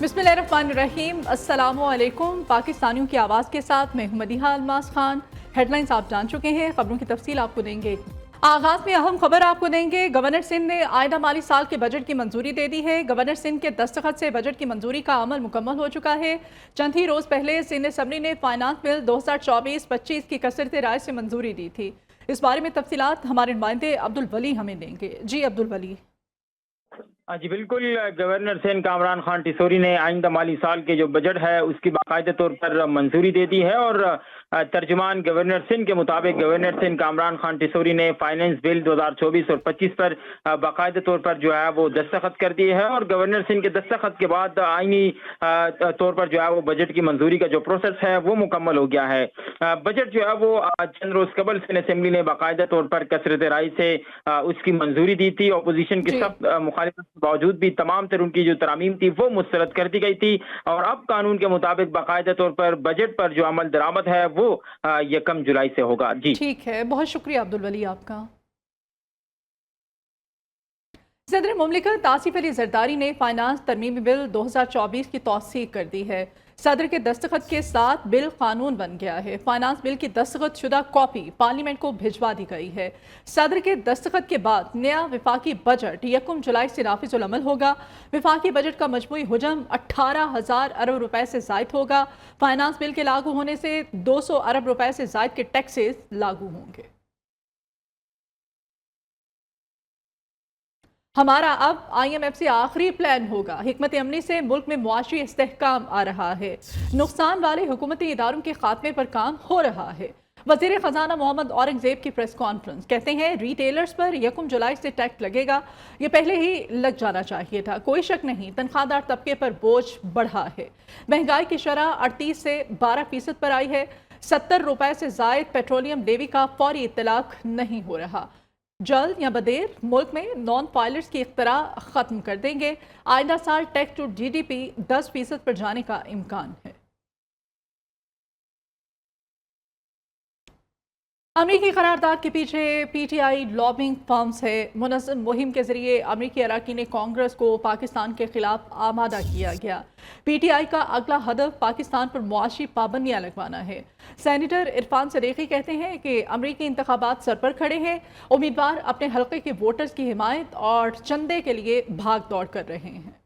बिस्मिल्लाहिर्रहमानिर्रहीम। अस्सलामुअलैकुम। पाकिस्तानियों की आवाज़ के साथ मैं हूं मदीहा अल्मास खान। हेडलाइंस आप जान चुके हैं, खबरों की तफसील आपको देंगे। आगाज में अहम खबर आपको देंगे। गवर्नर सिंध ने आइंदा माली साल के बजट की मंजूरी दे दी है। गवर्नर सिंध के दस्तखत से बजट की मंजूरी का अमल मुकम्मल हो चुका है। चंद ही रोज पहले सिंध असम्बली ने फाइनेंस बिल 2024-25 की कसरत राय से मंजूरी दी थी। इस बारे में तफसीलात हमारे नुमाइंदे अब्दुल वली हमें देंगे। जी अब्दुल वली। जी बिल्कुल। गवर्नर सिंध कामरान खान टिसोरी ने आइंदा माली साल के जो बजट है उसकी बाकायदा तौर पर मंजूरी दे दी है और तर्जुमान गवर्नर सिंध के मुताबिक गवर्नर सिंध कामरान खान टिसोरी ने फाइनेंस बिल 2024 और 25 पर बाकायदा तौर पर जो है वो दस्तखत कर दिए है और गवर्नर सिंध के दस्तखत के बाद आईनी तौर पर जो है वो बजट की मंजूरी का जो प्रोसेस है वो मुकम्मल हो गया है। बजट जो है वो चंद रोज कबल सिंध असेंबली ने बाकायदा तौर पर कसरत राय से उसकी मंजूरी दी थी। अपोजिशन की सख्त मुखालिफत के बावजूद भी तमाम तर उनकी जो तरामीम थी वो मुस्तरद कर दी गई थी और अब कानून के मुताबिक बाकायदा तौर पर बजट पर जो अमल दरामद है वो 1 जुलाई से होगा। जी ठीक है, बहुत शुक्रिया अब्दुल वली आपका। सदर मुमलिकत आसिफ अली जरदारी ने फाइनेंस तरमीमी बिल 2024 की तौसीक कर दी है। सदर के दस्तखत के साथ बिल कानून बन गया है। फाइनेंस बिल की दस्तखत शुदा कॉपी पार्लियामेंट को भिजवा दी गई है। सदर के दस्तखत के बाद नया विफाकी बजट 1 जुलाई से नाफिजुल अमल होगा। विफाकी बजट का मजमूई हुजम 18,000 अरब रुपए से जायद होगा। फाइनेंस बिल के लागू होने से 200 अरब रुपए से जायद के टैक्सेस लागू होंगे। हमारा अब IMF से आखिरी प्लान होगा। हिकमत अमली से मुल्क में मुआशी इस्तेहकाम आ रहा है। नुकसान वाले हुकूमती इदारों के खात्मे पर काम हो रहा है। वजीर खजाना मोहम्मद औरंगजेब की प्रेस कॉन्फ्रेंस। कहते हैं रिटेलर्स पर 1 जुलाई से टैक्स लगेगा। ये पहले ही लग जाना चाहिए था। कोई शक नहीं, तनख्वाहदार तबके पर बोझ बढ़ा है। महंगाई की शरह 38 से 12% पर आई है। 70 रुपए से जायद पेट्रोलियम लेवी का फौरी इतलाक नहीं हो रहा। जल्द या बदेर मुल्क में नॉन पायलट्स की इख्तरा खत्म कर देंगे। आइंदा साल टैक्स टू GDP 10% पर जाने का इम्कान है। अमरीकी करारदाद के पीछे PTI लॉबिंग फर्म्स है। मुनज़्ज़म मुहिम के जरिए अमरीकी अरकान कांग्रेस को पाकिस्तान के खिलाफ आमादा किया गया। PTI का अगला हदफ पाकिस्तान पर मुआशी पाबंदियां लगवाना है। सेनेटर इरफान सरीकी कहते हैं कि अमरीकी इंतखाबात सर पर खड़े हैं। उम्मीदवार अपने हल्के के वोटर्स की हिमायत और चंदे के लिए भाग दौड़ कर रहे हैं।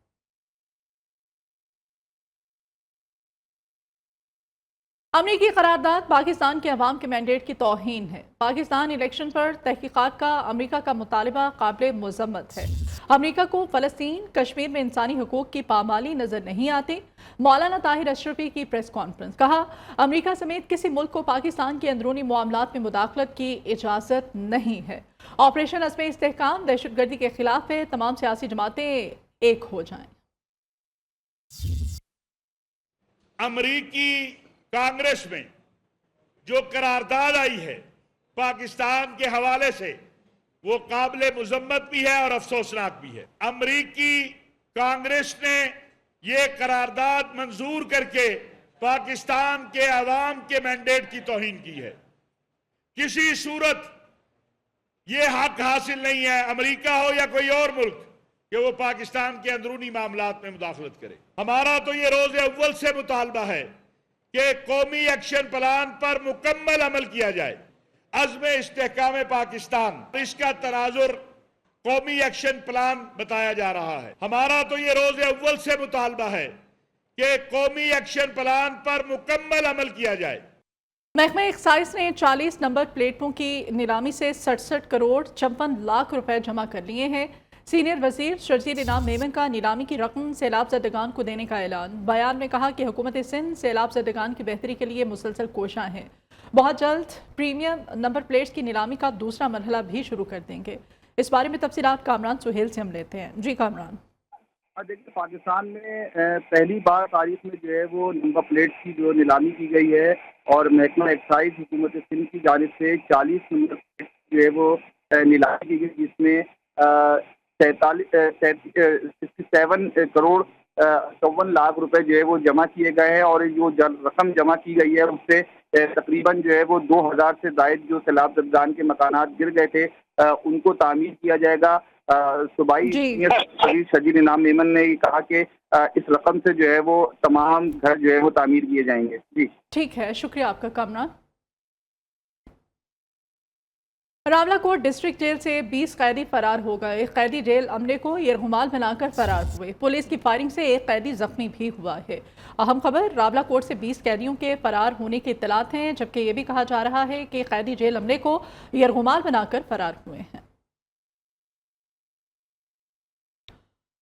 अमरीकी करारदाद पाकिस्तान के अवाम के मैंडेट की तौहीन है। पाकिस्तान इलेक्शन पर तहकीकात का अमरीका का मुतालबा काबिल मुज़म्मत है। अमरीका को फ़लस्तीन कश्मीर में इंसानी हुकूक की पामाली नजर नहीं आती। मौलाना ताहिर अशरफी की प्रेस कॉन्फ्रेंस। कहा, अमरीका समेत किसी मुल्क को पाकिस्तान के अंदरूनी मामलात में मुदाखलत की इजाज़त नहीं है। ऑपरेशन अज़्म इस्तेहकाम दहशतगर्दी के खिलाफ है। तमाम सियासी जमातें एक हो जाएं। अमरीकी कांग्रेस में जो करारदाद आई है पाकिस्तान के हवाले से वो काबिल मुजम्मत भी है और अफसोसनाक भी है। अमरीकी कांग्रेस ने ये करारदाद मंजूर करके पाकिस्तान के अवाम के मैंडेट की तौहीन की है। किसी सूरत ये हक हासिल नहीं है अमरीका हो या कोई और मुल्क कि वो पाकिस्तान के अंदरूनी मामलात में मुदाखलत करे। हमारा तो ये रोज़े अव्वल से मुतालबा है कि कौमी एक्शन प्लान पर मुकम्मल अमल किया जाए। अज़्म इस्तेहकाम पाकिस्तान इसका तनाजुर कौमी एक्शन प्लान बताया जा रहा है। हमारा तो ये रोज़े अव्वल से मुतालबा है कि कौमी एक्शन प्लान पर मुकम्मल अमल किया जाए। महकमा एक्साइज ने 40 नंबर प्लेटों की नीलामी से 67 करोड़ 56 लाख रुपए जमा कर लिए हैं। सीनियर वजीर शर्जील इनाम मेमन का नीलामी की रकम सैलाब ज़दगान को देने का ऐलान। बयान में कहा कि हुकूमत सिंध सैलाब ज़दगान की बेहतरी के लिए मुसलसल कोशां हैं। बहुत जल्द प्रीमियम नंबर प्लेट्स की नीलामी का दूसरा मरहला भी शुरू कर देंगे। इस बारे में तफसीलात कामरान सुहेल से हम लेते हैं। जी कामरान। देखिए, पाकिस्तान में पहली बार तारीख में जो है वो नंबर प्लेट्स की जो नीलामी की गई है और महकमा एक्साइज हुकूमत सिंध की जानिब से 40 नंबर प्लेट्स जो है वो नीलामी की गई, जिसमें 67 करोड़ 54 लाख रुपए जो है वो जमा किए गए हैं और जो रकम जमा की गई है उससे तकरीबन जो है वो 2000 से जायद जो सैलाब ज़दगान के मकानात गिर गए थे उनको तामीर किया जाएगा। सूबाई सीनियर शजील इनाम मेमन ने कहा कि इस रकम से जो है वो तमाम घर जो है वो तामीर किए जाएंगे। जी ठीक है, शुक्रिया आपका कामरान। रावलाकोट डिस्ट्रिक्ट जेल से 20 कैदी फरार हो गए। कैदी जेल अमले को यरगुमाल बनाकर फरार हुए। पुलिस की फायरिंग से एक कैदी जख्मी भी हुआ है। अहम खबर, रावलाकोट से 20 कैदियों के फरार होने की इत्तलात हैं, जबकि ये भी कहा जा रहा है कि कैदी जेल अमले को यरगुमाल बनाकर फरार हुए हैं।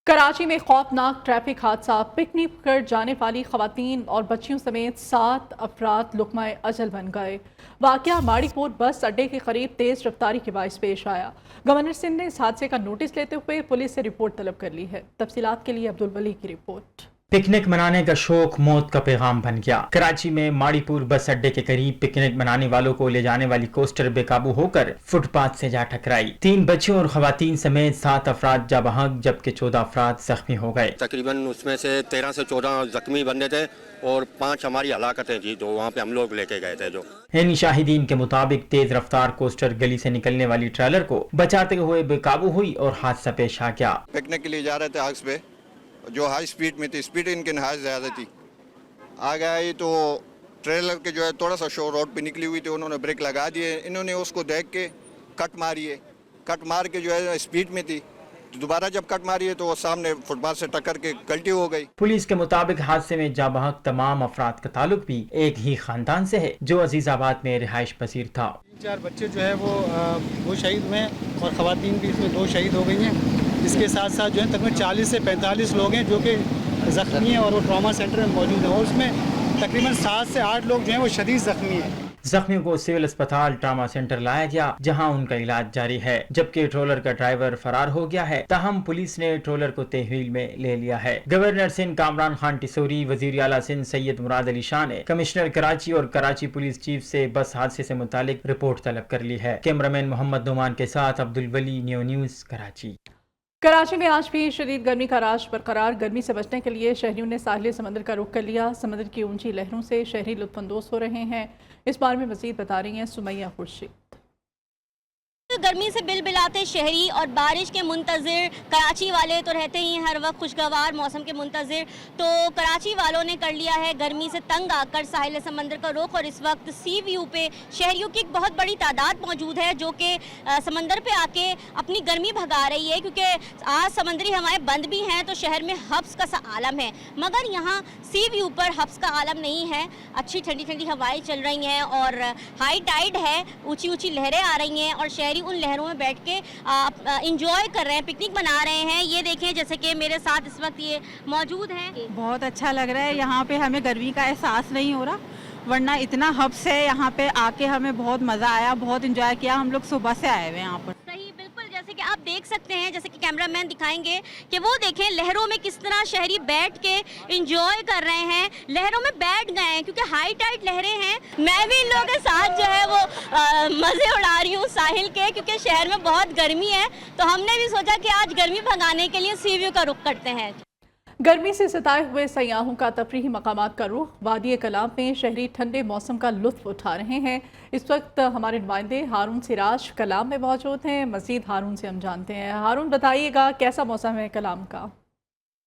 कराची में खौफनाक ट्रैफिक हादसा। पिकनिक कर जाने वाली खवातीन और बच्चियों समेत 7 अफराद लुकमा अजल बन गए। वाक़या माड़ीपुर बस अड्डे के करीब तेज़ रफ्तारी के बायस पेश आया। गवर्नर सिंध ने इस हादसे का नोटिस लेते हुए पुलिस से रिपोर्ट तलब कर ली है। तफसीलात के लिए अब्दुल वली की रिपोर्ट। पिकनिक मनाने का शौक मौत का पैगाम बन गया। कराची में माड़ीपुर बस अड्डे के करीब पिकनिक मनाने वालों को ले जाने वाली कोस्टर बेकाबू होकर फुटपाथ से जा टकराई। 3 बच्चों और खवातीन समेत 7 अफराद जा बहक, जबकि 14 अफराद जख्मी हो गए। तकरीबन उसमें से 13 से 14 जख्मी बंदे थे और 5 हमारी हलाकतें थी जो वहाँ पे हम लोग लेके गए थे। जो इन शाहिदीन के मुताबिक तेज रफ्तार कोस्टर गली से निकलने वाली ट्रेलर को बचाते हुए बेकाबू हुई और हादसा पेश आ गया। पिकनिक के लिए जा रहे थे आग पे, जो हाई स्पीड में थी, स्पीड इनके नहायत ज़्यादा थी। आगे आई तो ट्रेलर के जो है थोड़ा सा शो रोड पे निकली हुई थी, उन्होंने ब्रेक लगा दिए। इन्होंने उसको देख के कट मारी है, कट मार के जो है स्पीड में थी, तो दोबारा जब कट मारी है तो वो सामने फुटपाथ से टक्कर के गलती हो गई। पुलिस के मुताबिक हादसे में जाबहक तमाम अफराद का ताल्लुक भी एक ही खानदान से है, जो अजीजाबाद में रिहाइश पसीर था। 4 बच्चे जो है वो शहीद हुए हैं और खवातीन भी इसमें 2 शहीद हो गई हैं। इसके साथ साथ जो है तकरीबन 40 से 45 लोग हैं जो कि ज़ख्मी हैं और वो ट्रॉमा सेंटर में मौजूद हैं, और उसमें तकरीबन 7 से 8 लोग जो हैं वो शदीद ज़ख्मी हैं। जख्मियों को सिविल अस्पताल ट्रामा सेंटर लाया गया, जहां उनका इलाज जारी है, जबकि ट्रोलर का ड्राइवर फरार हो गया है। ताहम पुलिस ने ट्रोलर को तहवील में ले लिया है। गवर्नर सिंध कामरान खान टिसोरी, वजीर आला सिंध सैयद मुराद अली शाह ने कमिश्नर कराची और कराची पुलिस चीफ से बस हादसे से मुतालिक रिपोर्ट तलब कर ली है। कैमरामैन मोहम्मद नोमान के साथ अब्दुल वली, न्यू न्यूज़, कराची। कराची में आज भी शदीद गर्मी का राज बरकरार। गर्मी से बचने के लिए शहरियों ने साहिल समंदर का रुख कर लिया। समंदर की ऊंची लहरों से शहरी लुत्फानंदोज हो रहे हैं। इस बारे में मज़ीद बता रही हैं सुमैया खुर्शीद। गर्मी से बिलबिलाते शहरी और बारिश के मुंतज़िर कराची वाले तो रहते ही हर वक्त खुशगवार मौसम के मुंतज़िर। तो कराची वालों ने कर लिया है गर्मी से तंग आकर साहिल समंदर का रुख, और इस वक्त सी व्यू पे शहरियों की एक बहुत बड़ी तादाद मौजूद है जो कि समंदर पे आके अपनी गर्मी भगा रही है, क्योंकि आज समंदरी हवाएं बंद भी हैं तो शहर में हब्स का सा आलम है। मगर यहाँ सी व्यू पर हब्स का आलम नहीं है। अच्छी ठंडी ठंडी हवाएं चल रही हैं और हाई टाइड है, ऊँची ऊँची लहरें आ रही हैं और शहरी उन लहरों में बैठ के इंजॉय कर रहे हैं, पिकनिक मना रहे हैं। ये देखें जैसे कि मेरे साथ इस वक्त ये मौजूद हैं। बहुत अच्छा लग रहा है, यहाँ पे हमें गर्मी का एहसास नहीं हो रहा, वरना इतना हब्स है। यहाँ पे आके हमें बहुत मज़ा आया, बहुत इंजॉय किया। हम लोग सुबह से आए हुए हैं यहाँ पर। सही, बिल्कुल जैसे कि आप देख सकते हैं, जैसे कि कैमरामैन दिखाएंगे कि वो देखें लहरों में किस तरह शहरी बैठ के इंजॉय कर रहे हैं, लहरों में बैठ गए हैं क्योंकि हाई टाइड लहरें हैं। मैं भी इन लोगों के साथ जो है वो मज़े उड़ा रही हूँ साहिल के, क्योंकि शहर में बहुत गर्मी है तो हमने भी सोचा कि आज गर्मी भगाने के लिए सी व्यू का रुख करते हैं। गर्मी से सताए हुए सयाहों का तफरीही मकामात का रुख। वादी कलाम में शहरी ठंडे मौसम का लुत्फ उठा रहे हैं। इस वक्त हमारे नुमाइंदे हारून सिराज कलाम में मौजूद हैं। मजीद हारून से हम जानते हैं। हारून, बताइएगा कैसा मौसम है कलाम का?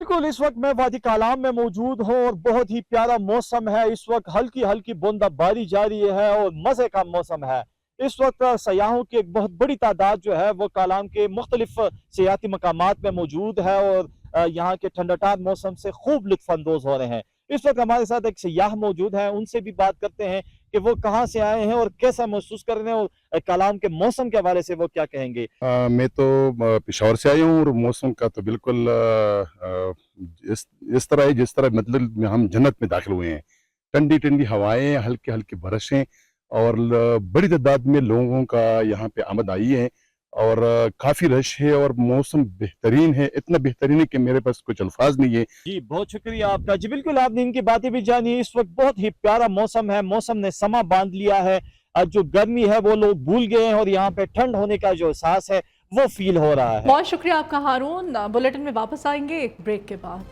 बिल्कुल, इस वक्त मैं वादी कलाम में मौजूद हूँ और बहुत ही प्यारा मौसम है। इस वक्त हल्की हल्की बूंदाबांदी जारी है और मज़े का मौसम है। इस वक्त सयाहों की एक बहुत बड़ी तादाद जो है वो कलाम के मुख्तलिफ सियाती मकामात में मौजूद है और यहाँ के ठंडाठार मौसम से खूब लुत्फानंदोज हो रहे हैं। इस वक्त हमारे साथ एक सयाह मौजूद है, उनसे भी बात करते हैं कि वो कहाँ से आए हैं और कैसा महसूस कर रहे हैं और कलाम के मौसम के हवाले से वो क्या कहेंगे। मैं तो पेशावर से आया हूँ और मौसम का तो बिल्कुल इस तरह है जिस तरह मतलब हम जन्नत में दाखिल हुए हैं। ठंडी ठंडी हवाएं, हल्की हल्की बारिशें और बड़ी तादाद में लोगों का यहाँ पे आमद आई है और काफी रश है और मौसम बेहतरीन है, इतना बेहतरीन है कि मेरे पास कुछ अल्फाज नहीं है। जी बहुत शुक्रिया आपका। जी बिल्कुल, आपने इनकी बातें भी जानी। इस वक्त बहुत ही प्यारा मौसम है, मौसम ने समा बांध लिया है। जो गर्मी है वो लोग भूल गए हैं और यहाँ पे ठंड होने का जो एहसास है वो फील हो रहा है। बहुत शुक्रिया आपका हारून। बुलेटिन में वापस आएंगे एक ब्रेक के बाद।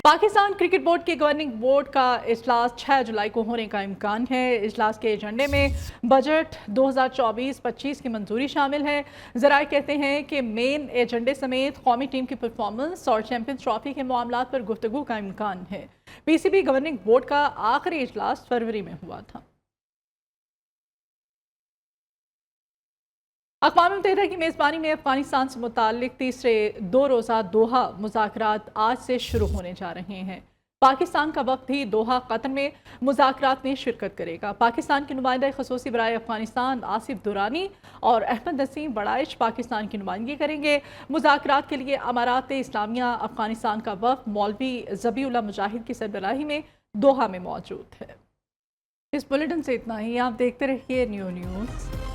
पाकिस्तान क्रिकेट बोर्ड के गवर्निंग बोर्ड का इजलास 6 जुलाई को होने का इम्कान है। इजलास के एजेंडे में बजट 2024-25 की मंजूरी शामिल है। ज़राए कहते हैं कि मेन एजेंडे समेत कौमी टीम की परफॉर्मेंस और चैंपियंस ट्रॉफी के मामलात पर गुफ्तगू का इम्कान है। पीसीबी गवर्निंग बोर्ड का आखिरी इजलास फरवरी में हुआ था। अक़वाम मुत्तहिदा की मेज़बानी में अफ़गानिस्तान से मुताल्लिक़ तीसरे 2 रोज़ा दोहा मुज़ाकरात आज से शुरू होने जा रहे हैं। पाकिस्तान का वफ़द भी दोहा कतर में मुज़ाकरात में शिरकत करेगा। पाकिस्तान के नुमाइंदा ख़ुसूसी बराए अफ़गानिस्तान आसिफ दुरानी और अहमद नसीम बड़ाइश पाकिस्तान की नुमाइंदगी करेंगे। मुज़ाकरात के लिए अमारात इस्लामिया अफ़गानिस्तान का वफ़द मौलवी ज़बीउल्लाह मुजाहिद की सरबराही में दोहा में मौजूद है। इस बुलेटिन से इतना ही। आप देखते रहिए न्यू न्यूज़।